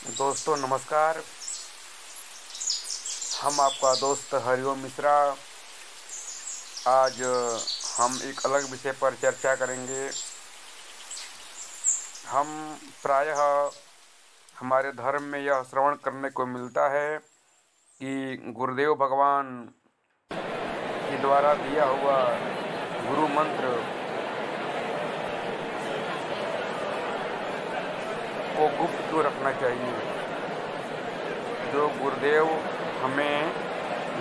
दोस्तों नमस्कार। हम आपका दोस्त हरिओम मिश्रा। आज हम एक अलग विषय पर चर्चा करेंगे। हम प्रायः हमारे धर्म में यह श्रवण करने को मिलता है कि गुरुदेव भगवान के द्वारा दिया हुआ गुरु मंत्र को गुप्त क्यों रखना चाहिए। जो गुरुदेव हमें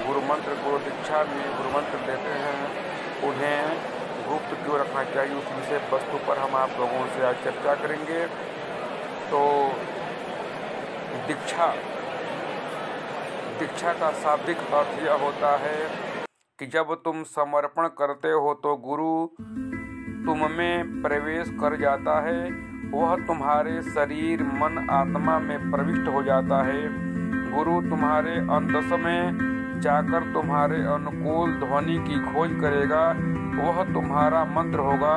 गुरु मंत्र को दीक्षा में गुरु मंत्र देते हैं उन्हें गुप्त क्यों रखना चाहिए, उस विषय वस्तु पर हम आप लोगों से आज चर्चा करेंगे। तो दीक्षा का शाब्दिक अर्थ यह होता है कि जब तुम समर्पण करते हो तो गुरु तुम में प्रवेश कर जाता है। वह तुम्हारे शरीर मन आत्मा में प्रविष्ट हो जाता है। गुरु तुम्हारे अंतस में जाकर तुम्हारे अनुकूल ध्वनि की खोज करेगा। वह तुम्हारा मंत्र होगा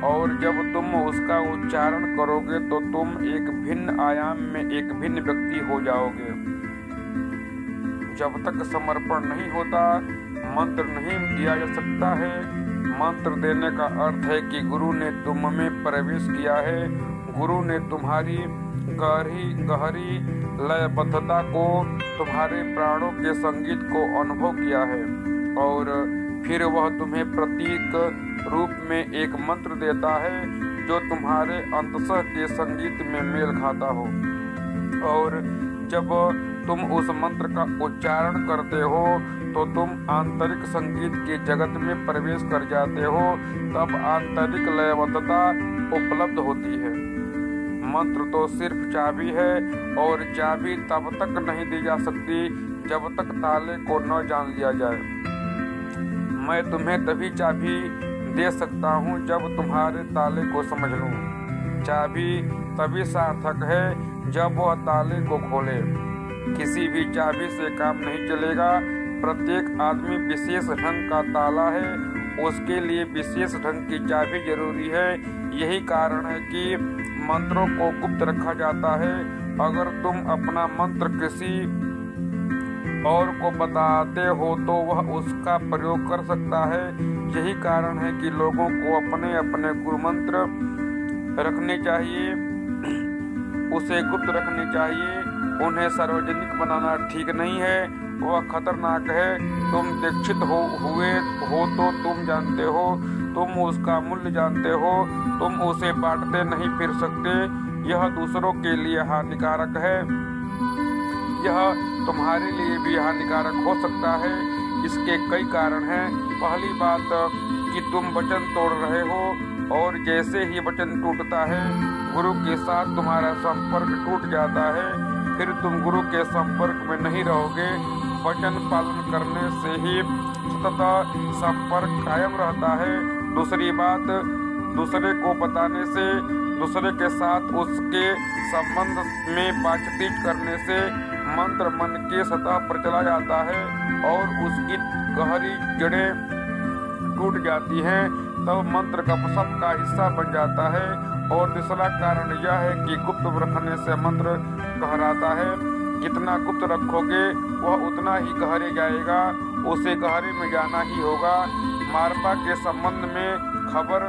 और जब तुम उसका उच्चारण करोगे तो तुम एक भिन्न आयाम में एक भिन्न व्यक्ति हो जाओगे। जब तक समर्पण नहीं होता मंत्र नहीं दिया जा सकता है। मंत्र देने का अर्थ है कि गुरु ने तुम में प्रवेश किया है। गुरु ने तुम्हारी गहरी लयबद्धता को, तुम्हारे प्राणों के संगीत को अनुभव किया है और फिर वह तुम्हें प्रतीक रूप में एक मंत्र देता है जो तुम्हारे अंतसः के संगीत में मेल खाता हो। और जब तुम उस मंत्र का उच्चारण करते हो तो तुम आंतरिक संगीत के जगत में प्रवेश कर जाते हो। तब आंतरिक लयबद्धता उपलब्ध होती है। मंत्र तो सिर्फ चाबी है और चाबी तब तक नहीं दी जा सकती जब तक ताले को न जान लिया जाए। मैं तुम्हें तभी चाबी दे सकता हूँ जब तुम्हारे ताले को समझ लूँ। चाबी तभी सार्थक है जब वह ताले को खोले। किसी भी चाबी से काम नहीं चलेगा। प्रत्येक आदमी विशेष ढंग का ताला है, उसके लिए विशेष ढंग की चाबी जरूरी है। यही कारण है कि मंत्रों को गुप्त रखा जाता है। अगर तुम अपना मंत्र किसी और को बताते हो तो वह उसका प्रयोग कर सकता है। यही कारण है कि लोगों को अपने अपने गुरु मंत्र रखने चाहिए, उसे गुप्त रखने चाहिए। उन्हें सार्वजनिक बनाना ठीक नहीं है, वह खतरनाक है। तुम दीक्षित हुए हो तो तुम जानते हो, तुम उसका मूल्य जानते हो। तुम उसे बांटते नहीं फिर सकते। यह दूसरों के लिए हानिकारक है, यह तुम्हारे लिए भी हानिकारक हो सकता है। इसके कई कारण हैं। पहली बात कि तुम वचन तोड़ रहे हो और जैसे ही वचन टूटता है गुरु के साथ तुम्हारा संपर्क टूट जाता है। फिर तुम गुरु के संपर्क में नहीं रहोगे। वचन पालन करने से ही सतत संपर्क कायम रहता है। दूसरी बात, दूसरे को बताने से, दूसरे के साथ उसके संबंध में बातचीत करने से मंत्र मन के सतह पर चला जाता है और उसकी गहरी जड़ें टूट जाती हैं। तब मंत्र गपशप का हिस्सा बन जाता है। और दूसरा कारण यह है कि गुप्त रखने से मंत्र गहराता है। जितना गुप्त रखोगे वह उतना ही गहरे जाएगा, उसे गहरे में जाना ही होगा। मारपा के संबंध में खबर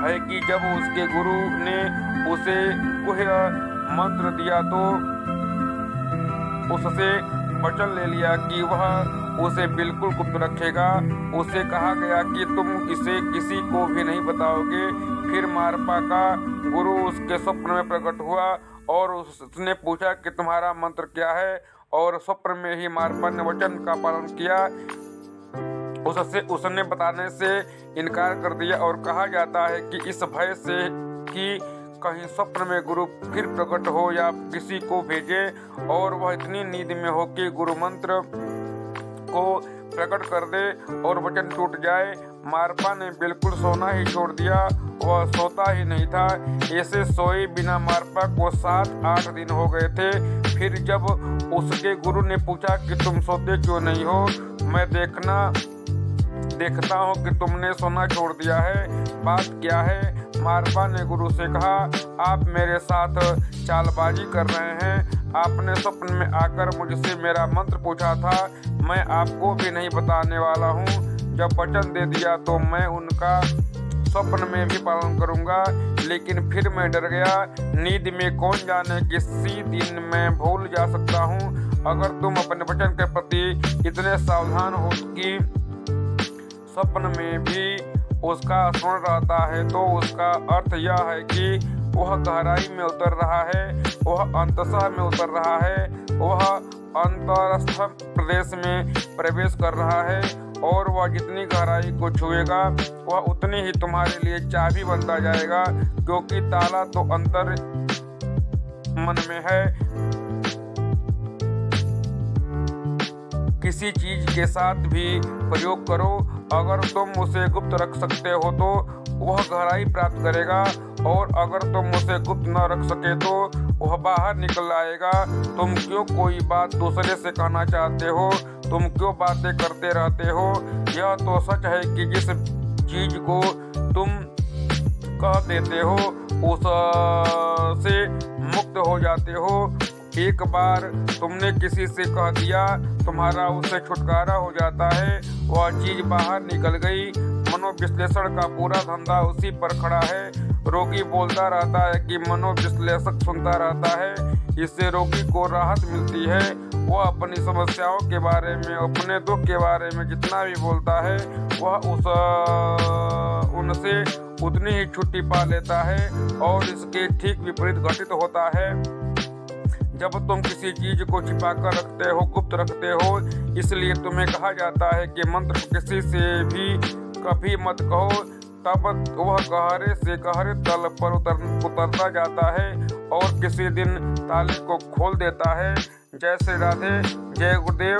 है कि जब उसके गुरु ने उसे गुह्य मंत्र दिया तो उससे वचन ले लिया कि वह उसे बिल्कुल गुप्त रखेगा। उसे कहा गया कि तुम इसे किसी को भी नहीं बताओगे। फिर मारपा का गुरु उसके स्वप्न में प्रकट हुआ और उसने पूछा कि तुम्हारा मंत्र क्या है, और स्वप्न में ही मारपा ने वचन का पालन किया। उसने बताने से इनकार कर दिया और कहा जाता है कि इस भय से कि कहीं स्वप्न में गुरु फिर प्रकट हो या किसी को भेजे और वह इतनी नींद में हो कि गुरु मंत्र को प्रकट कर दे और वचन टूट जाए। मारपा ने बिल्कुल सोना ही छोड़ दिया, वह सोता ही नहीं था। ऐसे सोए बिना मारपा को 7-8 दिन हो गए थे। फिर जब उसके गुरु ने पूछा कि तुम सोते क्यों नहीं हो, मैं देखता हूँ कि तुमने सोना छोड़ दिया है, बात क्या है। मारपा ने गुरु से कहा, आप मेरे साथ चालबाजी कर रहे हैं। आपने स्वप्न में आकर मुझसे मेरा मंत्र पूछा था, मैं आपको भी नहीं बताने वाला हूँ। जब वचन दे दिया तो मैं उनका स्वप्न में भी पालन करूंगा। लेकिन फिर मैं डर गया। नींद में कौन जाने किसी दिन मैं भूल जा सकता हूँ। अगर तुम अपने वचन के प्रति इतने सावधान हो कि स्वप्न में भी उसका स्मरण रहता है, तो उसका अर्थ यह है कि वह गहराई में उतर रहा है, वह अंतसः में उतर रहा है, वह अंतरस्थ प्रदेश में प्रवेश कर रहा है, और वह जितनी गहराई को छुएगा वह उतनी ही तुम्हारे लिए चाबी बनता जाएगा, क्योंकि ताला तो अंतर मन में है। किसी चीज के साथ भी प्रयोग करो, अगर तुम उसे गुप्त रख सकते हो तो वह गहराई प्राप्त करेगा, और अगर तुम उसे गुप्त न रख सके तो वह बाहर निकल आएगा। तुम क्यों कोई बात दूसरे से कहना चाहते हो? तुम क्यों बातें करते रहते हो? यह तो सच है कि जिस चीज को तुम कह देते हो उससे मुक्त हो जाते हो। एक बार तुमने किसी से कह दिया, तुम्हारा उससे छुटकारा हो जाता है, वह चीज बाहर निकल गई। मनोविश्लेषण का पूरा धंधा उसी पर खड़ा है। रोगी बोलता रहता है कि मनोविश्लेषक सुनता रहता है। इससे रोगी को राहत मिलती है। वह अपनी समस्याओं के बारे में, अपने दुख के बारे में जितना भी बोलता है वह उनसे उतनी ही छुट्टी पा लेता है, और इसके ठीक विपरीत घटित होता है जब तुम किसी चीज को छिपा कर रखते हो, गुप्त रखते हो। इसलिए तुम्हें कहा जाता है कि मंत्र किसी से भी कभी मत कहो, तब वह गहरे से गहरे तल पर उतरता जाता है और किसी दिन ताले को खोल देता है। जय श्री राधे, जय गुरुदेव।